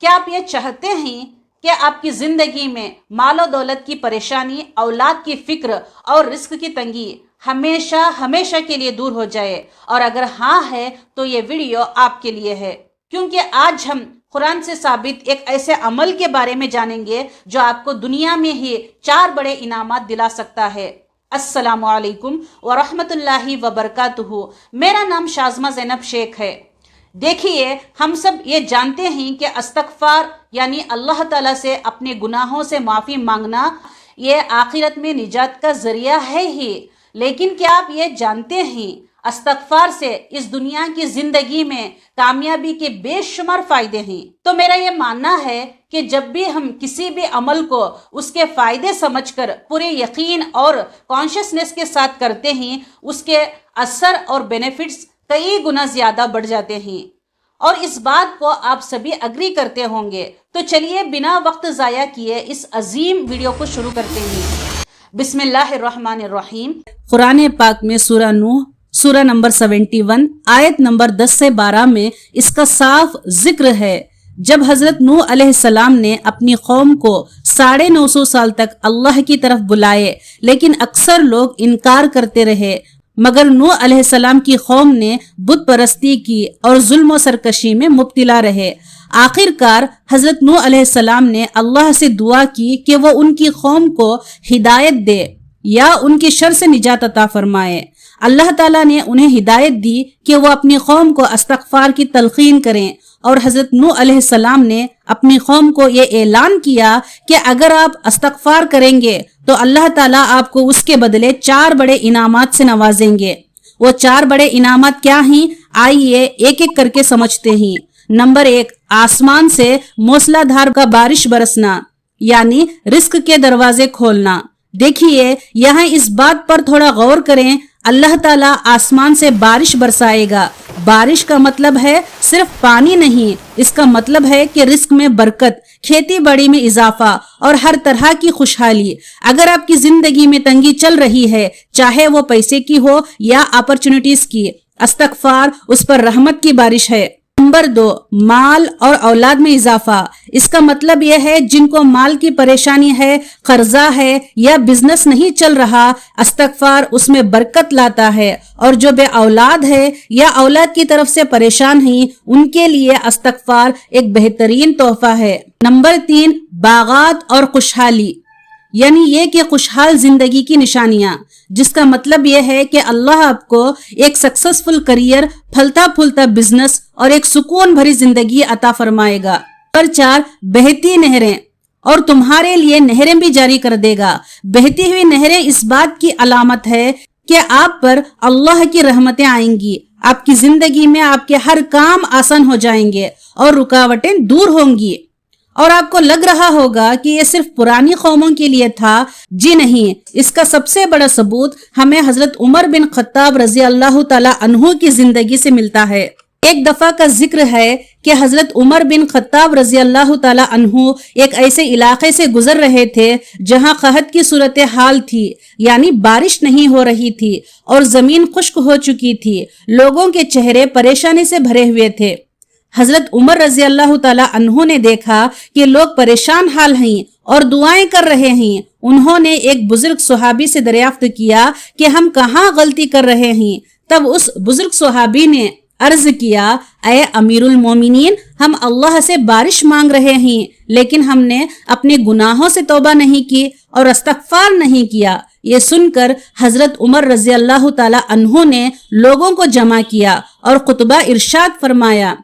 کیا آپ یہ چاہتے ہیں کہ آپ کی زندگی میں مال و دولت کی پریشانی، اولاد کی فکر اور رزق کی تنگی ہمیشہ کے لیے دور ہو جائے؟ اور اگر ہاں ہے تو یہ ویڈیو آپ کے لیے ہے، کیونکہ آج ہم قرآن سے ثابت ایک ایسے عمل کے بارے میں جانیں گے جو آپ کو دنیا میں ہی 4 بڑے انعامات دلا سکتا ہے۔ السلام علیکم ورحمۃ اللہ وبرکاتہ۔ میرا نام شازمہ زینب شیخ ہے۔ دیکھیے، ہم سب یہ جانتے ہیں کہ استغفار یعنی اللہ تعالیٰ سے اپنے گناہوں سے معافی مانگنا یہ آخرت میں نجات کا ذریعہ ہے ہی، لیکن کیا آپ یہ جانتے ہیں استغفار سے اس دنیا کی زندگی میں کامیابی کے بے شمار فائدے ہیں؟ تو میرا یہ ماننا ہے کہ جب بھی ہم کسی بھی عمل کو اس کے فائدے سمجھ کر پورے یقین اور کانشیسنس کے ساتھ کرتے ہیں، اس کے اثر اور بینیفٹس کئی گنا زیادہ بڑھ جاتے ہیں، اور اس بات کو آپ سبھی اگری کرتے ہوں گے۔ تو چلیے بنا وقت ضائع کیے اس عظیم ویڈیو کو شروع کرتے ہیں۔ بسم اللہ الرحمن الرحیم۔ قرآن پاک میں سورہ نوح سورہ نمبر 71 آیت نمبر 10 سے 12 میں اس کا صاف ذکر ہے۔ جب حضرت نوح علیہ السلام نے اپنی قوم کو 950 سال تک اللہ کی طرف بلائے، لیکن اکثر لوگ انکار کرتے رہے، مگر نوح علیہ السلام کی قوم نے بت پرستی کی اور ظلم و سرکشی میں مبتلا رہے۔ آخر کار حضرت نوح علیہ السلام نے اللہ سے دعا کی کہ وہ ان کی قوم کو ہدایت دے یا ان کی شر سے نجات عطا فرمائے۔ اللہ تعالیٰ نے انہیں ہدایت دی کہ وہ اپنی قوم کو استغفار کی تلقین کریں، اور حضرت نوح علیہ السلام نے اپنی قوم کو یہ اعلان کیا کہ اگر آپ استغفار کریں گے تو اللہ تعالیٰ آپ کو اس کے بدلے 4 بڑے انعامات سے نوازیں گے۔ وہ 4 بڑے انعامات کیا ہیں؟ آئیے ایک ایک کر کے سمجھتے ہیں۔ نمبر 1، آسمان سے موسلا دھار کا بارش برسنا، یعنی رزق کے دروازے کھولنا۔ دیکھیے، یہاں اس بات پر تھوڑا غور کریں، اللہ تعالیٰ آسمان سے بارش برسائے گا۔ بارش کا مطلب ہے صرف پانی نہیں، اس کا مطلب ہے کہ رزق میں برکت، کھیتی باڑی میں اضافہ اور ہر طرح کی خوشحالی۔ اگر آپ کی زندگی میں تنگی چل رہی ہے، چاہے وہ پیسے کی ہو یا اپرچونٹیز کی، استغفار اس پر رحمت کی بارش ہے۔ نمبر 2، مال اور اولاد میں اضافہ۔ اس کا مطلب یہ ہے جن کو مال کی پریشانی ہے، قرضہ ہے یا بزنس نہیں چل رہا، استغفار اس میں برکت لاتا ہے، اور جو بے اولاد ہے یا اولاد کی طرف سے پریشان ہیں ان کے لیے استغفار ایک بہترین تحفہ ہے۔ نمبر 3، باغات اور خوشحالی، یعنی یہ کہ خوشحال زندگی کی نشانیاں، جس کا مطلب یہ ہے کہ اللہ آپ کو ایک سکسسفل کریئر، پھلتا پھولتا بزنس اور ایک سکون بھری زندگی عطا فرمائے گا۔ نمبر 4، بہتی نہریں، اور تمہارے لیے نہریں بھی جاری کر دے گا۔ بہتی ہوئی نہریں اس بات کی علامت ہے کہ آپ پر اللہ کی رحمتیں آئیں گی، آپ کی زندگی میں آپ کے ہر کام آسان ہو جائیں گے اور رکاوٹیں دور ہوں گی۔ اور آپ کو لگ رہا ہوگا کہ یہ صرف پرانی قوموں کے لیے تھا۔ جی نہیں، اس کا سب سے بڑا ثبوت ہمیں حضرت عمر بن خطاب رضی اللہ تعالی عنہ کی زندگی سے ملتا ہے۔ ایک دفعہ کا ذکر ہے کہ حضرت عمر بن خطاب رضی اللہ تعالی عنہ ایک ایسے علاقے سے گزر رہے تھے جہاں قحط کی صورتحال تھی، یعنی بارش نہیں ہو رہی تھی اور زمین خشک ہو چکی تھی۔ لوگوں کے چہرے پریشانی سے بھرے ہوئے تھے۔ حضرت عمر رضی اللہ تعالی عنہ نے دیکھا کہ لوگ پریشان حال ہیں اور دعائیں کر رہے ہیں۔ انہوں نے ایک بزرگ صحابی سے دریافت کیا کہ ہم کہاں غلطی کر رہے ہیں۔ تب اس بزرگ صحابی نے عرض کیا، اے امیر المومنین، ہم اللہ سے بارش مانگ رہے ہیں، لیکن ہم نے اپنے گناہوں سے توبہ نہیں کی اور استغفار نہیں کیا۔ یہ سن کر حضرت عمر رضی اللہ تعالی عنہ نے لوگوں کو جمع کیا اور خطبہ ارشاد فرمایا،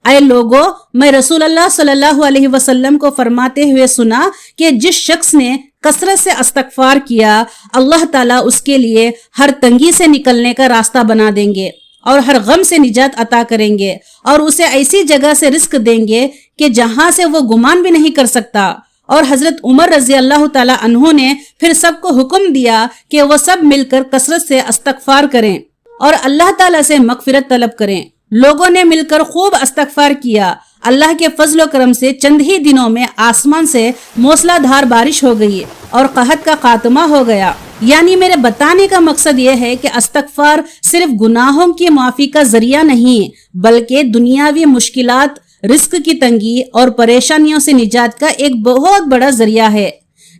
اے لوگو، میں رسول اللہ صلی اللہ علیہ وسلم کو فرماتے ہوئے سنا کہ جس شخص نے کثرت سے استغفار کیا، اللہ تعالیٰ اس کے لیے ہر تنگی سے نکلنے کا راستہ بنا دیں گے اور ہر غم سے نجات عطا کریں گے، اور اسے ایسی جگہ سے رزق دیں گے کہ جہاں سے وہ گمان بھی نہیں کر سکتا۔ اور حضرت عمر رضی اللہ تعالی عنہ نے پھر سب کو حکم دیا کہ وہ سب مل کر کثرت سے استغفار کریں اور اللہ تعالیٰ سے مغفرت طلب کریں۔ لوگوں نے مل کر خوب استغفار کیا۔ اللہ کے فضل و کرم سے چند ہی دنوں میں آسمان سے موسلا دھار بارش ہو گئی اور قحط کا خاتمہ ہو گیا۔ یعنی میرے بتانے کا مقصد یہ ہے کہ استغفار صرف گناہوں کی معافی کا ذریعہ نہیں، بلکہ دنیاوی مشکلات رزق کی تنگی اور پریشانیوں سے نجات کا ایک بہت بڑا ذریعہ ہے۔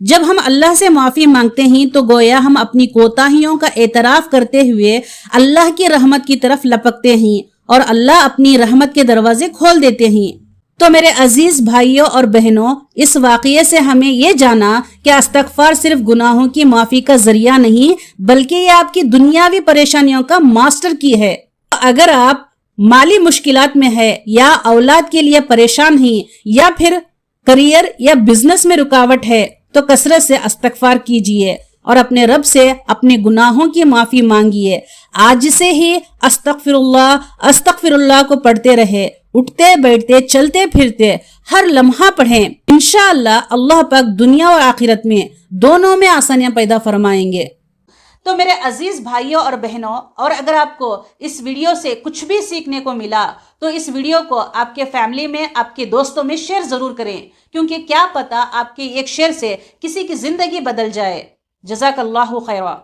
جب ہم اللہ سے معافی مانگتے ہیں تو گویا ہم اپنی کوتاہیوں کا اعتراف کرتے ہوئے اللہ کی رحمت کی طرف لپکتے ہیں اور اللہ اپنی رحمت کے دروازے کھول دیتے ہیں۔ تو میرے عزیز بھائیوں اور بہنوں، اس واقعے سے ہمیں یہ جانا کہ استغفار صرف گناہوں کی معافی کا ذریعہ نہیں بلکہ یہ آپ کی دنیاوی پریشانیوں کا ماسٹر کی ہے۔ اگر آپ مالی مشکلات میں ہے یا اولاد کے لیے پریشان ہیں یا پھر کریئر یا بزنس میں رکاوٹ ہے تو کثرت سے استغفار کیجئے اور اپنے رب سے اپنے گناہوں کی معافی مانگیے۔ آج سے ہی استغفر اللہ کو پڑھتے رہے، اٹھتے بیٹھتے چلتے پھرتے ہر لمحہ پڑھیں۔ انشاءاللہ اللہ پاک دنیا اور آخرت میں دونوں میں آسانیاں پیدا فرمائیں گے۔ تو میرے عزیز بھائیوں اور بہنوں، اور اگر آپ کو اس ویڈیو سے کچھ بھی سیکھنے کو ملا تو اس ویڈیو کو آپ کے فیملی میں، آپ کے دوستوں میں شیئر ضرور کریں، کیونکہ کیا پتا آپ کے ایک شیئر سے کسی کی زندگی بدل جائے۔ جزاک اللہ خیرہ۔